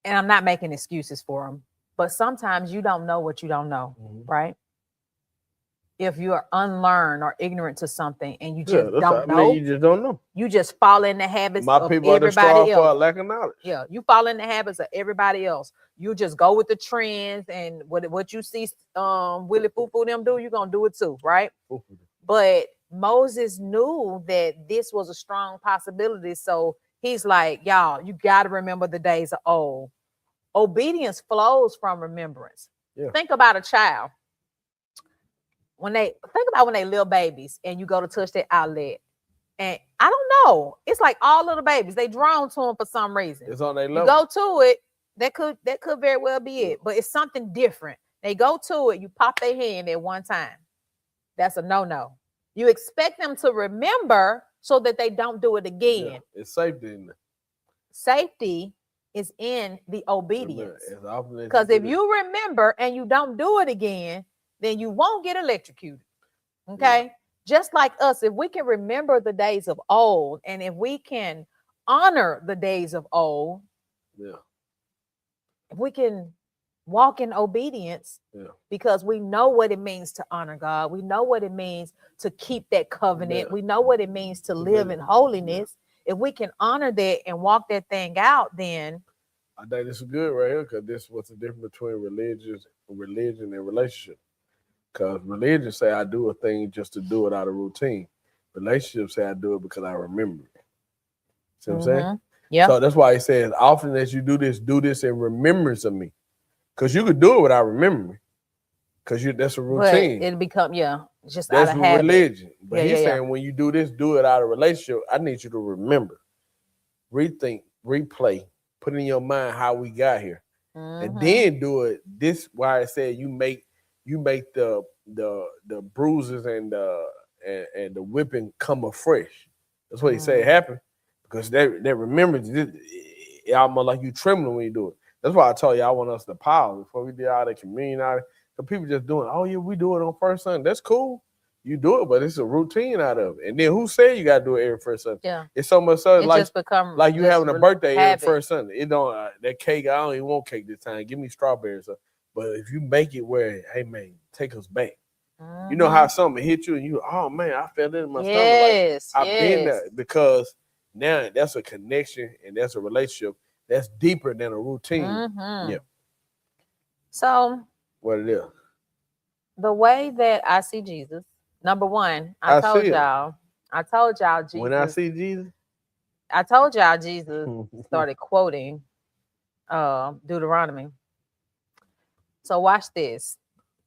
And I'm not making excuses for them, but sometimes you don't know what you don't know, right? If you are unlearned or ignorant to something and you just don't know, you just don't know. You just fall in the habits of everybody else. For a lack of knowledge. Yeah, you fall in the habits of everybody else. You just go with the trends, and what you see Willie Foo them do, you're gonna do it too, right? But Moses knew that this was a strong possibility, so he's like, y'all, you got to remember the days of old. Obedience flows from remembrance. Yeah. Think about a child. When they little babies and you go to touch their outlet, and I don't know, it's like all little babies, they drawn to them for some reason. It's on their level. You go to it, that could very well be it, but it's something different. They go to it, you pop their hand at one time. That's a no-no. You expect them to remember so that they don't do it again. Yeah, it's safety in there. Safety is in the obedience. Because if you remember and you don't do it again, then you won't get electrocuted. Okay? Yeah. Just like us, if we can remember the days of old, and if we can honor the days of old, if we can walk in obedience, because we know what it means to honor God. We know what it means to keep that covenant. We know what it means to live in holiness. If we can honor that and walk that thing out, then I think this is good right here, because this is what's the difference between religion and relationship. Because religion say I do a thing just to do it out of routine. Relationships say I do it because I remember it. See what I'm saying? Yeah. So that's why he says, often as you do this in remembrance of me. Because you could do it without remembering. Because that's a routine. It'll become, just that's out of habit. Religion. But he's saying when you do this, do it out of relationship. I need you to remember, rethink, replay, put in your mind how we got here. And then do it. This why I said you make the bruises and the whipping come afresh. That's what he said happened, because they remember it almost like you trembling when you do it. That's why I told you I want us to pause before we did all the communion. Because people just doing, we do it on first Sunday. That's cool. You do it, but it's a routine out of it. And then who said you got to do it every first Sunday? Yeah. It's so much so like you having a birthday every first Sunday. It don't that cake. I don't even want cake this time. Give me strawberries. But if you make it where, hey man, take us back. You know how something hit you and you, oh man, I felt it in my stomach. Like, I've been there, because now that's a connection and that's a relationship that's deeper than a routine. Yeah. So what it is. The way that I see Jesus, number one, I told y'all Jesus. When I see Jesus, I told y'all Jesus started quoting Deuteronomy. So watch this.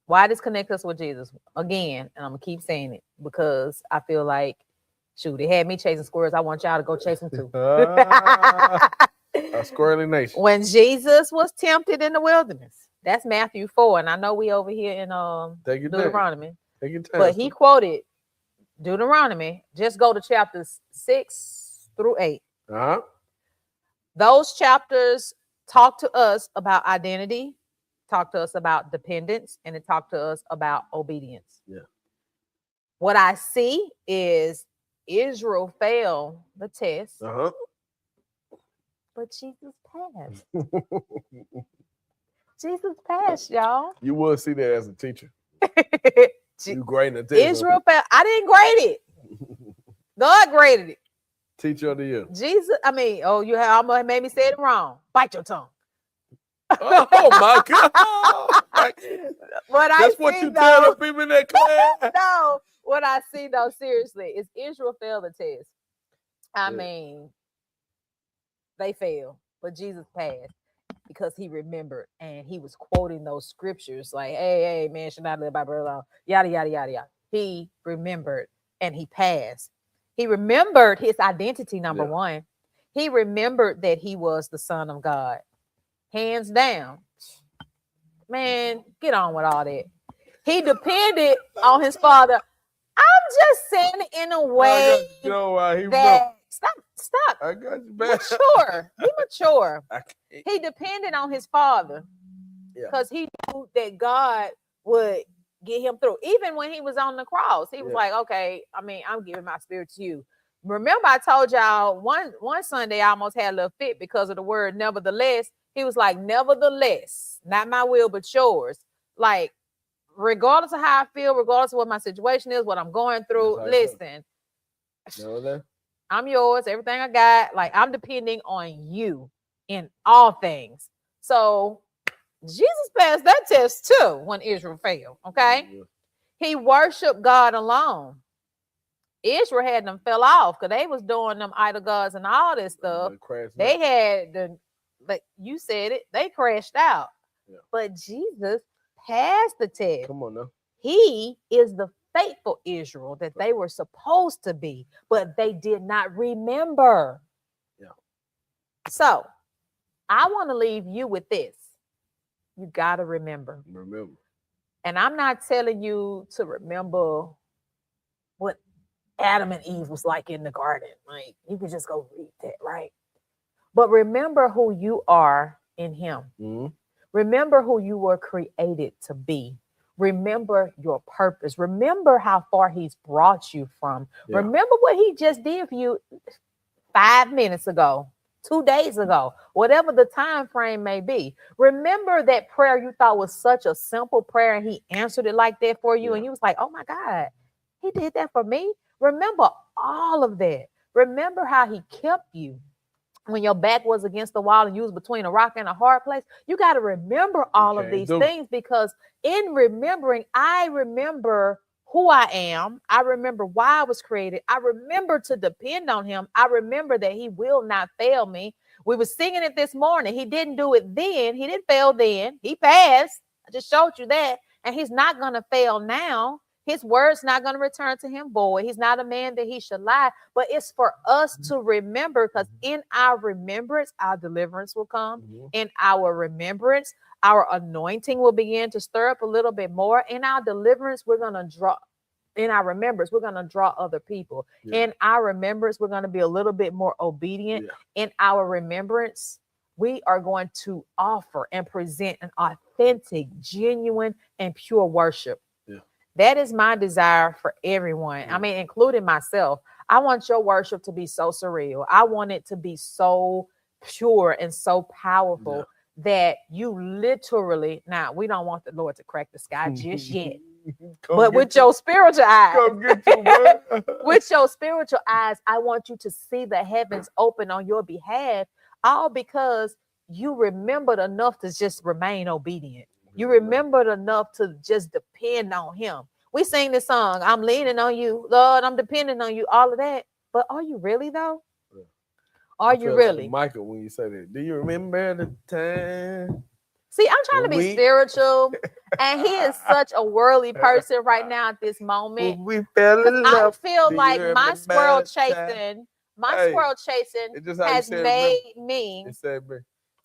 Why does connect us with Jesus? Again, and I'm gonna keep saying it because I feel like, shoot, they had me chasing squirrels. I want y'all to go chase them too. A squirrely nation. When Jesus was tempted in the wilderness, that's Matthew 4, and I know we over here in Deuteronomy. Take your time. But he quoted Deuteronomy. Just go to chapters 6 through 8. Those chapters talk to us about identity, talk to us about dependence, and it talk to us about obedience. Yeah. What I see is Israel failed the test, but Jesus passed. Jesus passed, y'all. You will see that as a teacher. You grading the test. Israel failed. I didn't grade it. God graded it. Teacher of the year. Jesus, you have almost made me say it wrong. Bite your tongue. Oh my God. That's what you tell the people in that class. No, what I see though, seriously, is Israel failed the test. They failed, but Jesus passed because he remembered and he was quoting those scriptures like, hey, man, should not live by bread alone. Yada, yada, yada, yada. He remembered and he passed. He remembered his identity, number one. He remembered that he was the Son of God. Hands down. Man, get on with all that. He depended on his Father. I'm just saying it in a way that... Stop. I got you back. Be mature. He depended on his Father because he knew that God would get him through. Even when he was on the cross, he was like, okay, I'm giving my spirit to you. Remember, I told y'all one Sunday I almost had a little fit because of the word nevertheless. He was like, nevertheless, not my will, but yours. Like, regardless of how I feel, regardless of what my situation is, what I'm going through, listen. I'm yours, everything I got. Like, I'm depending on you in all things. So Jesus passed that test too when Israel failed. Okay. He worshiped God alone. Israel had them fell off because they was doing them idol gods and all this stuff. They had like you said it, they crashed out. But Jesus passed the test. Come on now. He is the faithful Israel that they were supposed to be, but they did not remember. So I want to leave you with this. You got to remember. And I'm not telling you to remember what Adam and Eve was like in the garden. Like, you can just go read that, right? But remember who you are in him. Remember who you were created to be. Remember your purpose. Remember how far he's brought you from. Remember what he just did for you 5 minutes ago, 2 days ago, whatever the time frame may be. Remember that prayer you thought was such a simple prayer and he answered it like that for you. And you was like, oh my God, he did that for me. Remember all of that. Remember how he kept you when your back was against the wall and you was between a rock and a hard place. You got to remember all of these things, because in remembering, I remember who I am. I remember why I was created. I remember to depend on him. I remember that he will not fail me. We were singing it this morning. He didn't do it then. He didn't fail then. He passed. I just showed you that. And he's not going to fail now. His word's not going to return to him void. He's not a man that he should lie. But it's for us to remember, because in our remembrance, our deliverance will come. In our remembrance, our anointing will begin to stir up a little bit more. In our deliverance, we're going to draw. In our remembrance, we're going to draw other people. In our remembrance, we're going to be a little bit more obedient. In our remembrance, we are going to offer and present an authentic, genuine, and pure worship. That is my desire for everyone. I mean, including myself. I want your worship to be so surreal. I want it to be so pure and so powerful that you literally, now we don't want the Lord to crack the sky just yet. But with your spiritual eyes, come get you, bro. With your spiritual eyes, I want you to see the heavens open on your behalf, all because you remembered enough to just remain obedient. You remembered enough to just depend on him. We sing this song, I'm leaning on you, Lord, I'm depending on you, all of that. But are you really, though? Are you really? Like Michael, when you say that, do you remember the time? See, I'm trying to be spiritual, and he is such a worldly person right now at this moment. We fell in love. I feel like my squirrel chasing has made me.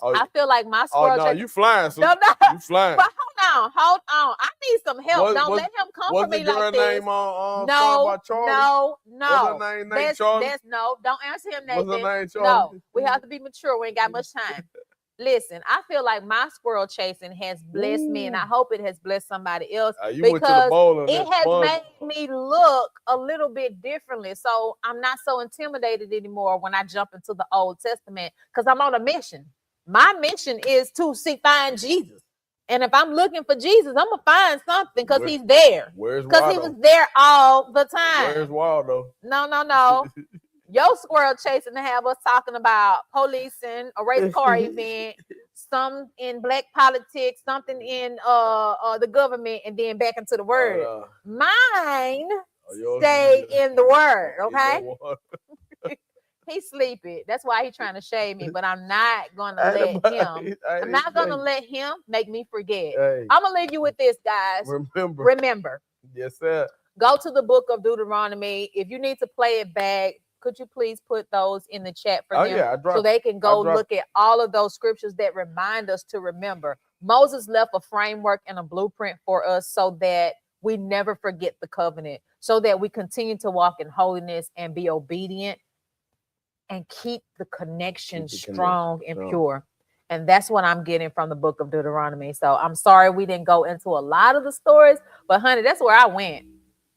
I feel like my squirrel chasing. You flying, so no. You flying. But hold on. I need some help. Don't let him come for me like this. Name on no. What's her name? Charlie? No, don't answer him, Nathan. What's her name, Charlie? No, we have to be mature. We ain't got much time. Listen, I feel like my squirrel chasing has blessed me, and I hope it has blessed somebody else because it has made me look a little bit differently. So I'm not so intimidated anymore when I jump into the Old Testament because I'm on a mission. My mission is to find Jesus. And if I'm looking for Jesus, I'm going to find something because he's there. Where's Waldo? Because he was there all the time. Where's Waldo? No. Your squirrel chasing to have us talking about policing, a race car event, some in black politics, something in the government, and then back into the word. Mine stay in the word, okay? He's sleepy. That's why he's trying to shade me, but I'm not gonna let him make me forget. I'm gonna leave you with this, guys. Remember. Yes, sir. Go to the book of Deuteronomy. If you need to play it back, could you please put those in the chat for them so they can go look at all of those scriptures that remind us to remember. Moses left a framework and a blueprint for us so that we never forget the covenant, so that we continue to walk in holiness and be obedient and keep the connection strong and pure. And that's what I'm getting from the book of Deuteronomy. So I'm sorry we didn't go into a lot of the stories, but honey, that's where I went.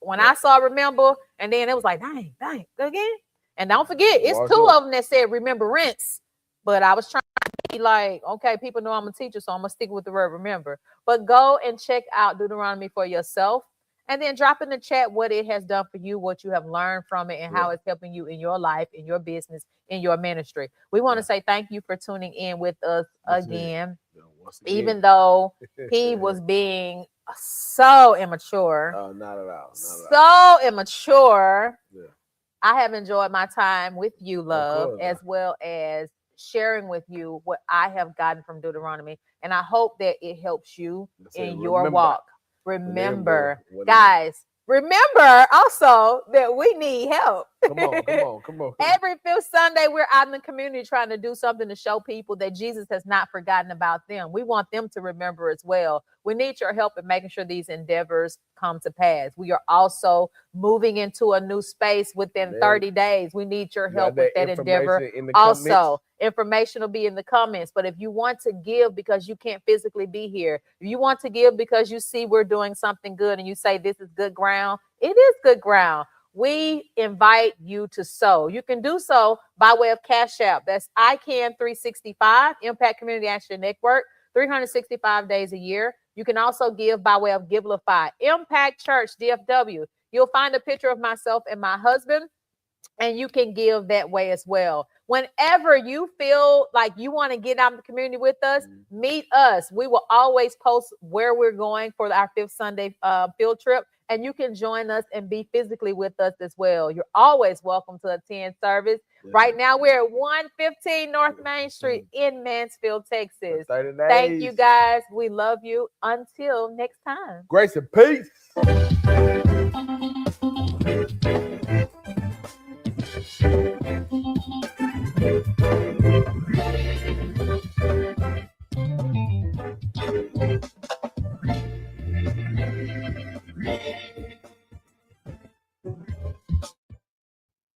When I saw remember, and then it was like, dang, again. And don't forget, it's two of them that said remembrance. But I was trying to be like, okay, people know I'm a teacher, so I'm going to stick with the word remember. But go and check out Deuteronomy for yourself. And then drop in the chat what it has done for you, what you have learned from it, and how it's helping you in your life, in your business, in your ministry. We want to say thank you for tuning in with us again. Even though he was being so immature. Oh, not at all. So immature. Yeah. I have enjoyed my time with you, love, as well as sharing with you what I have gotten from Deuteronomy. And I hope that it helps you in your walk. Remember, guys, remember also that we need help. Come on. Every fifth Sunday, we're out in the community trying to do something to show people that Jesus has not forgotten about them. We want them to remember as well. We need your help in making sure these endeavors come to pass. We are also moving into a new space within 30 days. We need your help with that endeavor. Also, information will be in the comments. But if you want to give because you can't physically be here, if you want to give because you see we're doing something good and you say this is good ground, it is good ground. We invite you to sow. You can do so by way of Cash App. That's ICANN365, Impact Community Action Network, 365 days a year. You can also give by way of Givelify, Impact Church, DFW. You'll find a picture of myself and my husband, and you can give that way as well. Whenever you feel like you want to get out in the community with us, meet us. We will always post where we're going for our fifth Sunday field trip, and you can join us and be physically with us as well. You're always welcome to attend service. Yeah. Right now, we're at 115 North Main Street in Mansfield, Texas. Thank you, guys. We love you. Until next time. Grace and peace.